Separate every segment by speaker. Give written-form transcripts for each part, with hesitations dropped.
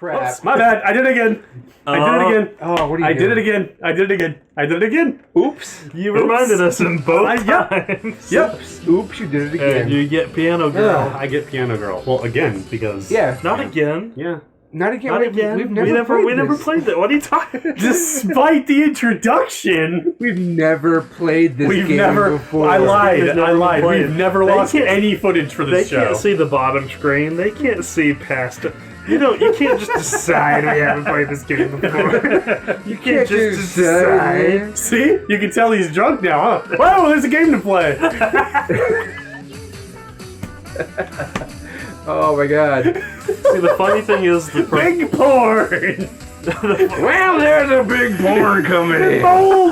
Speaker 1: crap.
Speaker 2: Oops, my bad. I did it again. I did it again.
Speaker 1: Oh, what are you
Speaker 2: I
Speaker 1: doing?
Speaker 2: did it again. I did it again. I did it again.
Speaker 1: Oops.
Speaker 3: You reminded us in both times.
Speaker 2: Yep.
Speaker 1: Oops, you did it again.
Speaker 3: And you get Piano Girl.
Speaker 2: I get Piano Girl. Well, again, because...
Speaker 1: Yeah.
Speaker 3: Not again.
Speaker 2: Yeah.
Speaker 1: Not again.
Speaker 3: Not again.
Speaker 1: We've never
Speaker 3: we never played that. What are you talking about?
Speaker 2: Despite the introduction...
Speaker 1: We've never played this game before.
Speaker 2: I lied.
Speaker 3: played.
Speaker 2: We've never lost any footage for this
Speaker 3: They
Speaker 2: show.
Speaker 3: can't see the bottom screen. They can't see past it. You can't just decide we haven't played this game before. You can't just decide.
Speaker 2: See? You can tell he's drunk now, huh? Whoa, there's a game to play.
Speaker 1: Oh my god.
Speaker 3: See, the funny thing is
Speaker 2: Big porn.
Speaker 1: Well, there's a big porn coming in.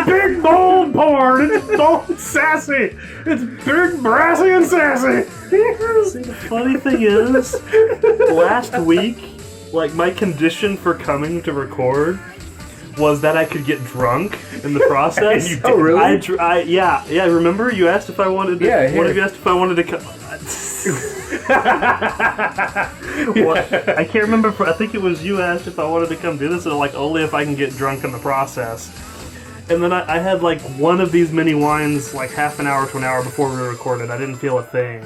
Speaker 2: Big bold porn. It's bold sassy. It's big, brassy, and sassy.
Speaker 3: See, the funny thing is, last week, like, my condition for coming to record was that I could get drunk in the process.
Speaker 1: Oh, really?
Speaker 3: Yeah. Remember, you asked if I wanted to.
Speaker 1: Yeah,
Speaker 3: one of you asked if I wanted to come. I can't remember. I think it was you asked if I wanted to come do this, and like only if I can get drunk in the process. And then I had like one of these mini wines like half an hour to an hour before we recorded. I didn't feel a thing.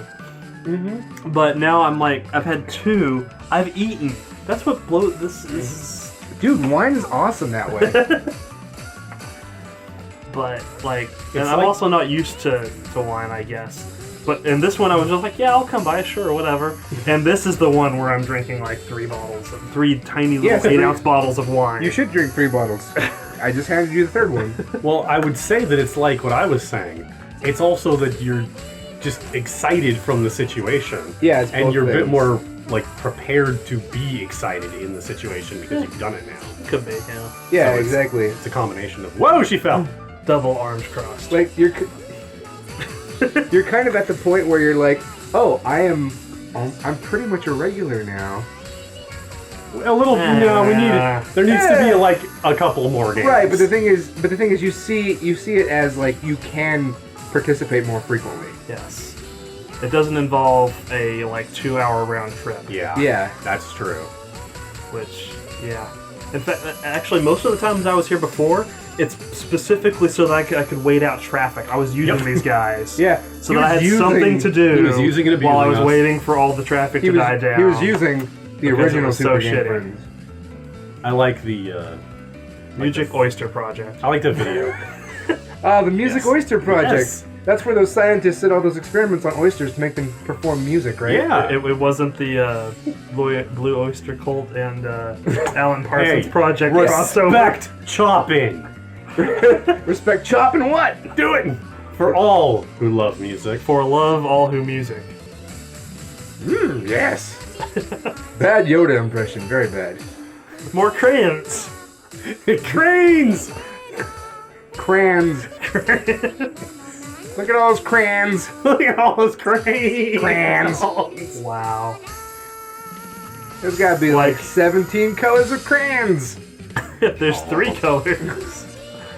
Speaker 3: Mm-hmm. But now I'm like, I've had two. I've eaten. That's what blows. This is.
Speaker 1: Dude, wine is awesome that way.
Speaker 3: But like, and
Speaker 2: It's
Speaker 3: I'm
Speaker 2: like-
Speaker 3: also not used to wine, I guess. But in this one, I was just like, yeah, I'll come by, sure, whatever. And this is the one where I'm drinking like three tiny little 8-ounce bottles of wine.
Speaker 1: You should drink 3 bottles. I just handed you the third one.
Speaker 2: Well, I would say that it's like what I was saying. It's also that you're just excited from the situation.
Speaker 1: Yeah, it's
Speaker 2: and
Speaker 1: both
Speaker 2: you're a bit
Speaker 1: things.
Speaker 2: more like prepared to be excited in the situation because you've done it now.
Speaker 3: Could be, yeah.
Speaker 1: Yeah,
Speaker 2: So
Speaker 1: exactly.
Speaker 2: It's a combination of whoa, she fell.
Speaker 3: Double arms crossed.
Speaker 1: Like you're kind of at the point where you're like, oh, I'm pretty much a regular now.
Speaker 2: A little. No, we need it. There needs to be like a couple more games.
Speaker 1: Right, but the thing is, you see it as like you can participate more frequently.
Speaker 3: Yes. It doesn't involve a like 2-hour round trip.
Speaker 1: Yeah,
Speaker 2: that's true.
Speaker 3: Which, yeah. In fact, actually, most of the times I was here before, it's specifically so that I could wait out traffic. I was using these guys.
Speaker 1: Yeah.
Speaker 3: So that I had something to do
Speaker 2: He was using and
Speaker 3: while I was
Speaker 2: abusing us.
Speaker 3: waiting for all the traffic to die down.
Speaker 1: He was using the
Speaker 3: Because
Speaker 1: original
Speaker 3: it was
Speaker 1: Super
Speaker 3: so
Speaker 1: Game
Speaker 3: shitty.
Speaker 1: Friends.
Speaker 2: I like the
Speaker 3: Music Oyster Project.
Speaker 2: I like the video.
Speaker 1: The Music Oyster Project.
Speaker 2: Yes.
Speaker 1: That's where those scientists did all those experiments on oysters to make them perform music, right?
Speaker 2: Yeah.
Speaker 3: It wasn't the Blue Oyster Cult and Alan Parsons
Speaker 2: Hey,
Speaker 3: Project crossover.
Speaker 2: Respect chopping.
Speaker 1: Respect chopping what?
Speaker 2: Do it for all who love music.
Speaker 3: For love, all who music.
Speaker 1: Yes. Bad Yoda impression, very bad.
Speaker 3: More crayons.
Speaker 2: Cranes.
Speaker 1: Crayons. Look at all those crayons.
Speaker 2: Look at all those cranes.
Speaker 1: Crayons.
Speaker 3: Wow.
Speaker 1: There's gotta be like 17 colors of crayons.
Speaker 3: There's 3 colors.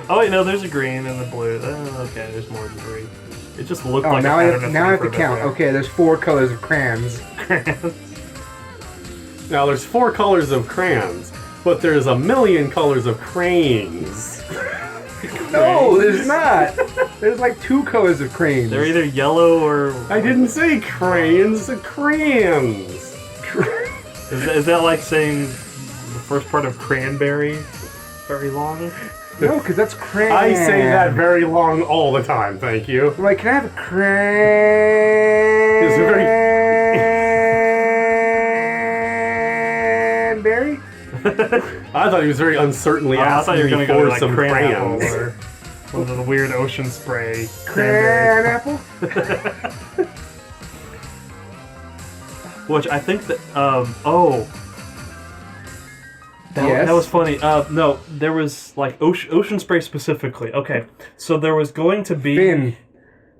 Speaker 3: Oh wait, no, there's a green and the blue. Oh, okay, there's more than 3. It just looked
Speaker 1: Oh,
Speaker 3: like
Speaker 1: now
Speaker 3: a
Speaker 1: I
Speaker 3: pattern
Speaker 1: have
Speaker 3: of
Speaker 1: to count. Okay, there's 4 colors of crayons.
Speaker 2: Now there's 4 colors of crayons, but there's 1,000,000 colors of cranes.
Speaker 1: No, there's not. There's like 2 colors of cranes.
Speaker 3: They're either yellow or...
Speaker 2: I didn't say cranes, crayons.
Speaker 3: Is that like saying the first part of cranberry very long?
Speaker 1: No, because that's crayon.
Speaker 2: I say that very long all the time, thank you.
Speaker 1: Like, can I have a cranberry?
Speaker 2: It's a
Speaker 1: Cranberry?
Speaker 2: I thought he was very uncertainly
Speaker 3: I thought
Speaker 2: asking
Speaker 3: you were
Speaker 2: me
Speaker 3: going to go
Speaker 2: for
Speaker 3: like
Speaker 2: some
Speaker 3: cran
Speaker 2: crayons.
Speaker 3: apple or one of the weird ocean spray
Speaker 1: Cran
Speaker 3: cranberry.
Speaker 1: apple?
Speaker 3: Which I think that,
Speaker 1: Yes.
Speaker 3: that was funny. No, there was like ocean spray specifically. Okay, so there was going to be
Speaker 1: Finn.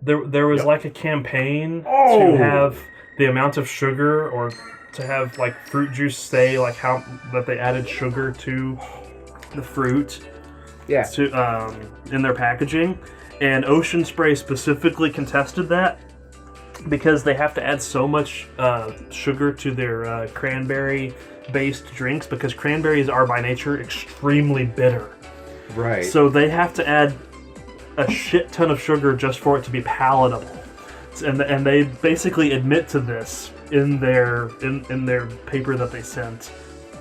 Speaker 3: there was like a campaign
Speaker 2: Oh.
Speaker 3: to have the amount of sugar or to have like fruit juice say like how that they added sugar to the fruit
Speaker 1: Yeah.
Speaker 3: to in their packaging, and Ocean Spray specifically contested that because they have to add so much sugar to their cranberry fruit-based drinks because cranberries are by nature extremely bitter.
Speaker 1: Right.
Speaker 3: So they have to add a shit ton of sugar just for it to be palatable. And they basically admit to this in their paper that they sent,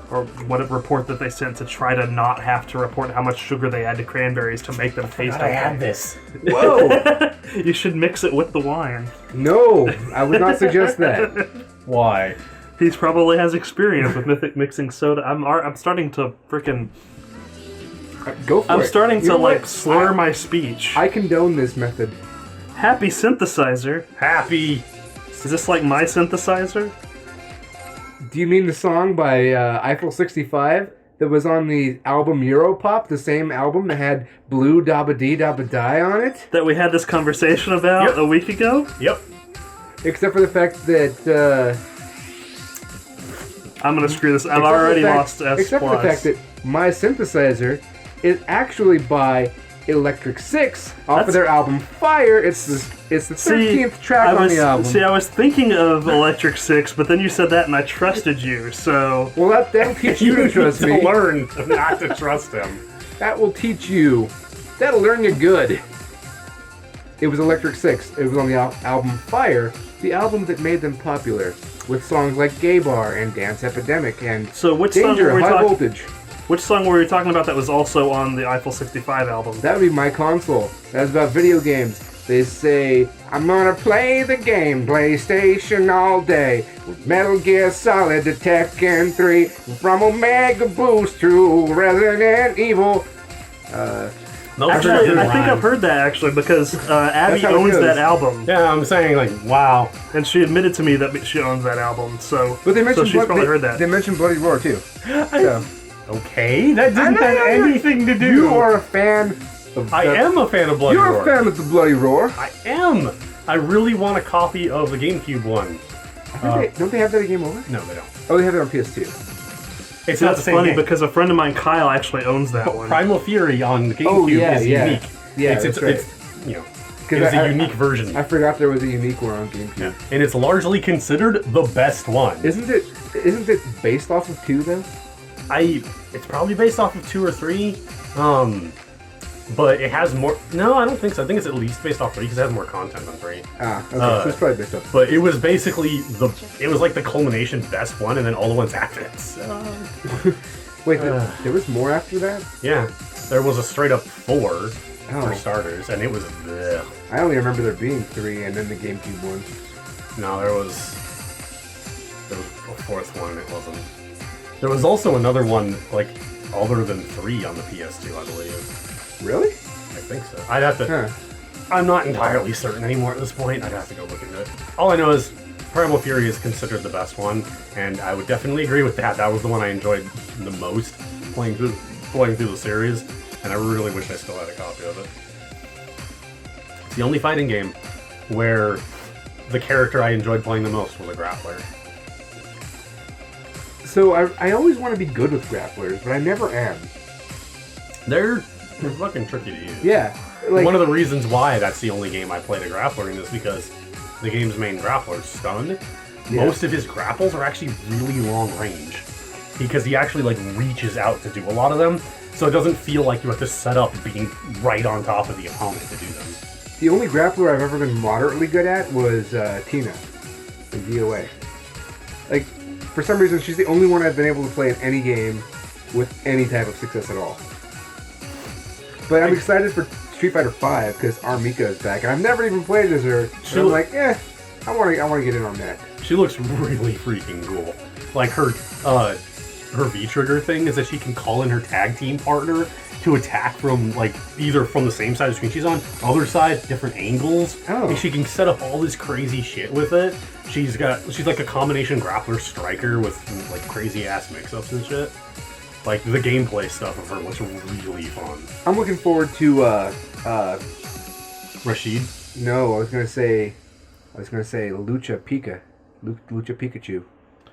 Speaker 3: or what report that they sent to try to not have to report how much sugar they add to cranberries to make them taste okay.
Speaker 2: I had this.
Speaker 1: Whoa!
Speaker 3: You should mix it with the wine.
Speaker 1: No, I would not suggest that.
Speaker 2: Why?
Speaker 3: He probably has experience with mixing soda. I'm starting to freaking.
Speaker 1: Go for it.
Speaker 3: I'm starting
Speaker 1: You
Speaker 3: to
Speaker 1: know
Speaker 3: like
Speaker 1: what?
Speaker 3: slur my speech.
Speaker 1: I condone this method.
Speaker 3: Happy synthesizer.
Speaker 2: Happy.
Speaker 3: Is this like my synthesizer?
Speaker 1: Do you mean the song by Eiffel 65 that was on the album Europop, the same album that had Blue Dabba Dee Dabba Die on it?
Speaker 3: That we had this conversation about a week ago?
Speaker 2: Yep.
Speaker 1: Except for the fact that...
Speaker 3: I'm gonna screw this. I've already lost S+.
Speaker 1: Except for the fact that my synthesizer is actually by Electric Six off of their album Fire. It's the 13th track on the album.
Speaker 3: See, I was thinking of Electric Six, but then you said that and I trusted you, so...
Speaker 1: Well, that'll teach you to trust me.
Speaker 2: To learn not to trust him.
Speaker 1: That will teach you. That'll learn you good. It was Electric Six. It was on the album Fire, the album that made them popular, with songs like Gay Bar and Dance Epidemic and
Speaker 3: so which
Speaker 1: Danger,
Speaker 3: song were we
Speaker 1: High Voltage.
Speaker 3: Which song were we talking about that was also on the Eiffel 65 album?
Speaker 1: That would be My Console. That's about video games. They say, I'm gonna play the game PlayStation all day. With Metal Gear Solid to Tekken 3. From Omega Boost to Resident Evil.
Speaker 3: Actually, I think I've heard that actually because Abby owns that album.
Speaker 2: Yeah, I'm saying like, wow.
Speaker 3: And she admitted to me that she owns that album, so,
Speaker 1: but they mentioned
Speaker 3: she's probably heard that.
Speaker 1: They mentioned Bloody Roar too. So.
Speaker 2: Okay, that didn't have anything to do.
Speaker 1: You are a fan of...
Speaker 2: I am a fan of Bloody Roar.
Speaker 1: You're a fan of the Bloody Roar.
Speaker 2: I am. I really want a copy of the GameCube one.
Speaker 1: Don't they have that at Game Over?
Speaker 2: No, they don't.
Speaker 1: Oh, they have it on PS2.
Speaker 2: It's not the same
Speaker 3: funny
Speaker 2: game.
Speaker 3: because a friend of mine, Kyle, actually owns that one.
Speaker 2: Primal Fury on the GameCube is unique.
Speaker 1: Yeah,
Speaker 2: it's
Speaker 1: right.
Speaker 2: you know, it's a unique version.
Speaker 1: I forgot there was a unique one on GameCube.
Speaker 2: Yeah. And it's largely considered the best one.
Speaker 1: Isn't it based off of 2 though?
Speaker 2: It's probably based off of 2 or 3. But it has more. No, I don't think so. I think it's at least based off 3 because it has more content than 3.
Speaker 1: Ah, okay. So it's probably based off.
Speaker 2: But it was basically it was like the culmination best one, and then all the ones after it. So.
Speaker 1: Wait, there was more after that?
Speaker 2: Yeah, there was a straight up 4 for starters, and it was. Bleh.
Speaker 1: I only remember there being 3, and then the GameCube one.
Speaker 2: No, there was a 4th one, and it wasn't. There was also another one like other than 3 on the PS2, I believe.
Speaker 1: Really?
Speaker 2: I think so. I'd have to. I'm not entirely certain anymore at this point. I'd have to go look into it. All I know is Primal Fury is considered the best one, and I would definitely agree with that. That was the one I enjoyed the most playing through the series, and I really wish I still had a copy of it. It's the only fighting game where the character I enjoyed playing the most was a grappler.
Speaker 1: So I always want to be good with grapplers, but I never am.
Speaker 2: They're fucking tricky to use.
Speaker 1: Yeah. Like,
Speaker 2: one of the reasons why that's the only game I played a grappler in is because the game's main grappler, Stun, most of his grapples are actually really long range. Because he actually like reaches out to do a lot of them, so it doesn't feel like you have to set up being right on top of the opponent to do them.
Speaker 1: The only grappler I've ever been moderately good at was Tina in DOA. Like, for some reason, she's the only one I've been able to play in any game with any type of success at all. But I'm excited for Street Fighter V because Mika is back, and I've never even played as her. So I'm like, I want to get in on that.
Speaker 2: She looks really freaking cool. Like her V-trigger thing is that she can call in her tag team partner to attack from like either from the same side of the screen she's on, other side, different angles.
Speaker 1: Oh.
Speaker 2: And she can set up all this crazy shit with it. She's like a combination grappler striker with like crazy ass mix-ups and shit. Like, the gameplay stuff of her looks really fun.
Speaker 1: I'm looking forward to,
Speaker 2: Rashid?
Speaker 1: No, I was gonna say Lucha Pika. Lucha Pikachu.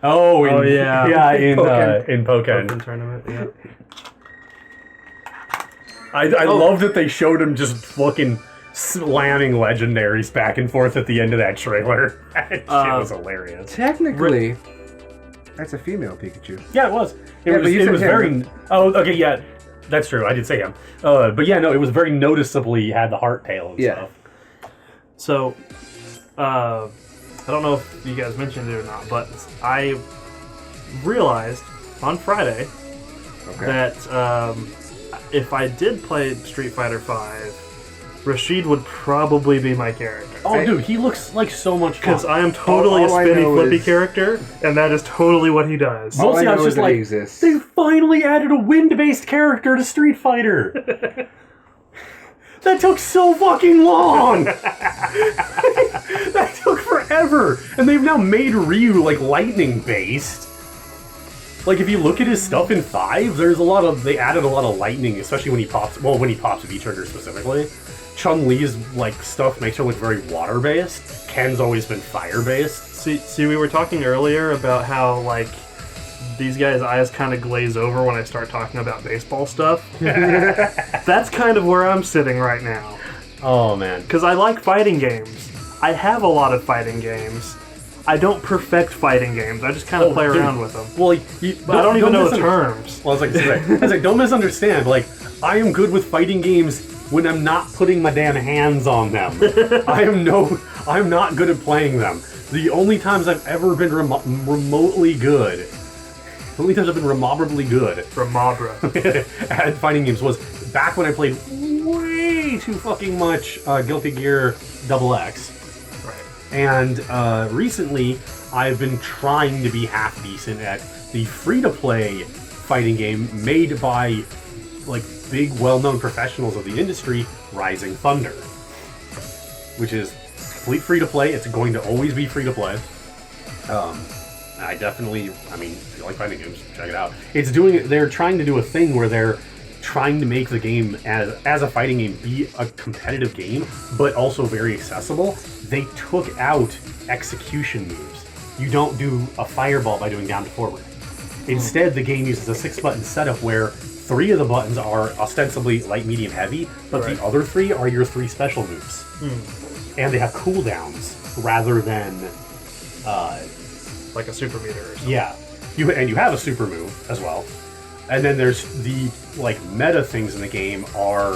Speaker 2: Oh,
Speaker 3: yeah.
Speaker 2: Yeah, in Pokken.
Speaker 3: Pokken tournament, yeah.
Speaker 2: I love that they showed him just fucking slamming legendaries back and forth at the end of that trailer. That shit was hilarious.
Speaker 1: Technically, That's a female Pikachu.
Speaker 2: Yeah, it was.
Speaker 1: Yeah, but you
Speaker 2: It
Speaker 1: said
Speaker 2: was
Speaker 1: him,
Speaker 2: very.
Speaker 1: right?
Speaker 2: Oh, okay, yeah, that's true. I did say him. But yeah, no, it was very noticeably had the heart tail and
Speaker 1: Yeah.
Speaker 2: stuff.
Speaker 3: So, I don't know if you guys mentioned it or not, but I realized on Friday that if I did play Street Fighter V, Rashid would probably be my character.
Speaker 2: Oh, dude, he looks like so much fun.
Speaker 3: Because I am totally
Speaker 1: All
Speaker 3: a
Speaker 1: I
Speaker 3: spinny,
Speaker 1: know
Speaker 3: flippy
Speaker 1: is-
Speaker 3: character, and that is totally what he does.
Speaker 1: All
Speaker 2: Mostly
Speaker 1: I
Speaker 2: I was
Speaker 1: know
Speaker 2: just
Speaker 1: is that
Speaker 2: like,
Speaker 1: he exists.
Speaker 2: they finally added a wind-based character to Street Fighter. That took so fucking long. That took forever, and they've now made Ryu like lightning-based. Like if you look at his stuff in 5, there's a lot of they added a lot of lightning, especially when he pops. Well, when he pops V-trigger specifically. Chun-Li's like stuff makes her look very water-based. Ken's always been fire-based.
Speaker 3: See, we were talking earlier about how, like, these guys' eyes kind of glaze over when I start talking about baseball stuff. That's kind of where I'm sitting right now.
Speaker 2: Oh man.
Speaker 3: Because I like fighting games. I have a lot of fighting games. I don't perfect fighting games. I just kind of play around with them.
Speaker 2: Well,
Speaker 3: But I don't even know the terms.
Speaker 2: Well, I was like, don't misunderstand. Like, I am good with fighting games when I'm not putting my damn hands on them. I'm not good at playing them. The only times I've ever been remotely good, the only times I've been remarkably good
Speaker 3: Ramabra.
Speaker 2: at fighting games was back when I played way too fucking much Guilty Gear XX.
Speaker 3: Right.
Speaker 2: And recently, I've been trying to be half decent at the free-to-play fighting game made by like big, well-known professionals of the industry, Rising Thunder, which is complete free-to-play. It's going to always be free-to-play. I mean, if you like fighting games, check it out. They're trying to do a thing where they're trying to make the game as a fighting game be a competitive game, but also very accessible. They took out execution moves. You don't do a fireball by doing down to forward. Instead, the game uses a 6-button setup where 3 of the buttons are ostensibly light, medium, heavy, but the other 3 are your 3 special moves. And they have cooldowns rather than
Speaker 3: Like a super meter or something.
Speaker 2: yeah. You have a super move as well. And then there's the like meta things in the game are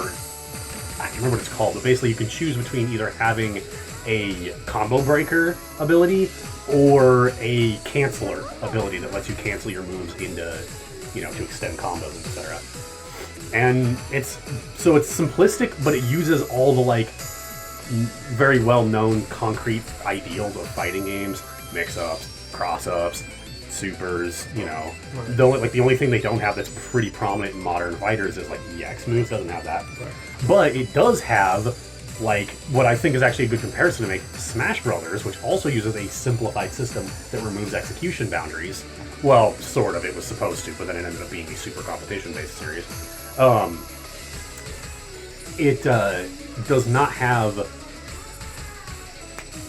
Speaker 2: I can't remember what it's called, but basically you can choose between either having a combo breaker ability or a canceller ability that lets you cancel your moves into, to extend combos, etc. And it's simplistic, but it uses all the like very well-known concrete ideals of fighting games, mix-ups, cross-ups, supers, The only thing they don't have that's pretty prominent in modern fighters is like EX moves, doesn't have that. Right. But it does have like what I think is actually a good comparison to make, Smash Brothers, which also uses a simplified system that removes execution boundaries. Well, sort of, it was supposed to, but then it ended up being a super competition-based series. It does not have...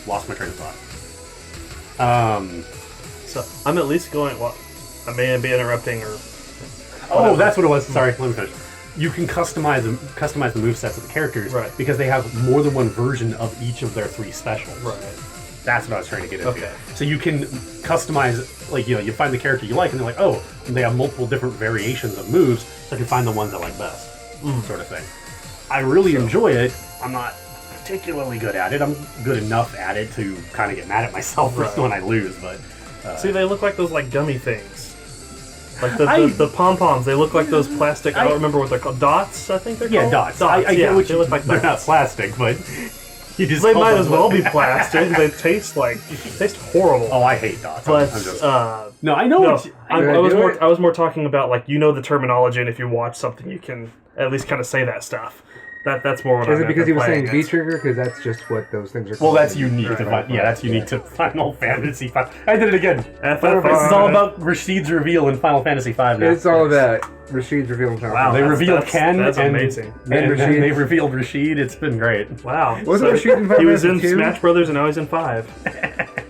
Speaker 2: Lost my train of thought.
Speaker 3: So I'm at least going. Well, I may be interrupting or.
Speaker 2: Oh, that's what it was. Sorry, let me finish. You can customize the movesets of the characters because they have more than one version of each of their 3 specials.
Speaker 3: Right.
Speaker 2: That's what I was trying to get into.
Speaker 3: Okay.
Speaker 2: So you can customize, like, you find the character you like, and they're like, oh, they have multiple different variations of moves, so you can find the ones I like best, sort of thing. I really enjoy it. I'm not particularly good at it. I'm good enough at it to kind of get mad at myself when I lose, but...
Speaker 3: See, they look like those like gummy things. Like the pom-poms, they look like those plastic, I don't remember what they're called. Dots, I think they're called?
Speaker 2: Yeah, dots.
Speaker 3: I
Speaker 2: get what
Speaker 3: they look like
Speaker 2: they're
Speaker 3: dots.
Speaker 2: not plastic, but...
Speaker 3: They might as well be plastic. They taste horrible.
Speaker 2: Oh, I hate dots.
Speaker 3: But
Speaker 2: no, I know.
Speaker 3: No, I was more talking about like the terminology, and if you watch something, you can at least kind of say that stuff. That's more what I
Speaker 1: meant. Is it because he was
Speaker 3: playing
Speaker 1: saying V-trigger? Because that's just what those things are called.
Speaker 2: Well, that's unique to that's unique to Final Fantasy V. I did it again. This is all about Rashid's reveal in Final Fantasy V now.
Speaker 1: It's all about Rashid's reveal in Final Fantasy.
Speaker 2: They revealed Ken,
Speaker 3: that's
Speaker 2: and
Speaker 3: amazing.
Speaker 2: And then they revealed Rashid. It's been great.
Speaker 3: Wow.
Speaker 1: Wasn't Rashid in Final
Speaker 3: He was in
Speaker 1: Fantasy 2?
Speaker 3: Smash Brothers, and now he's in 5.